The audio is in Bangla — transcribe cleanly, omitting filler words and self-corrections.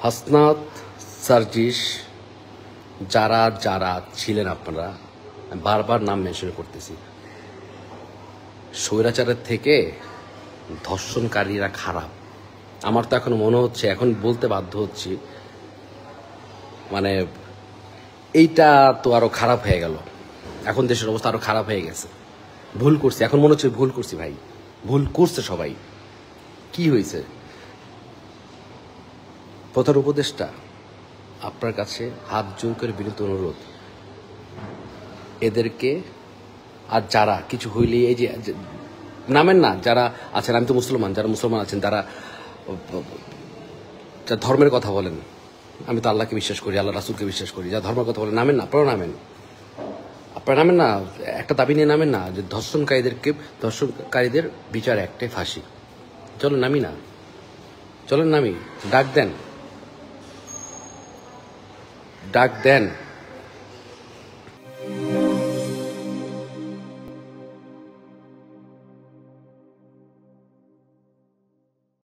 হাসনাত, সার্জিস, যারা যারা ছিলেন আপনারা, আমি বারবার নাম মেনশন করতেছি, স্বৈরাচারের থেকে ধর্ষণকারীরা খারাপ। আমার তো এখন মনে হচ্ছে, এখন বলতে বাধ্য হচ্ছি, মানে এইটা তো আরো খারাপ হয়ে গেল। এখন দেশের অবস্থা আরো খারাপ হয়ে গেছে। ভুল করছি, এখন মনে হচ্ছে ভুল করছি ভাই, ভুল করছে সবাই। কি হয়েছে? প্রধান উপদেষ্টা, আপনার কাছে হাত জোর করে বিনীত অনুরোধ, এদেরকে, আর যারা কিছু হইলে এই যে নামেন না যারা আছেন, আমি তো মুসলমান, যারা মুসলমান আছেন তারা যা ধর্মের কথা বলেন, আমি তো আল্লাহকে বিশ্বাস করি, আল্লাহ রাসুলকে বিশ্বাস করি, যা ধর্মের কথা বলেন নামেন না, আপনারা নামেন, আপনারা নামেন না, একটা দাবি নিয়ে নামেন না যে ধর্ষণকারীদের বিচার একটাই ফাঁসি। চলেন নামি না, চলেন নামি, ডাক দেন, ডাক দেন।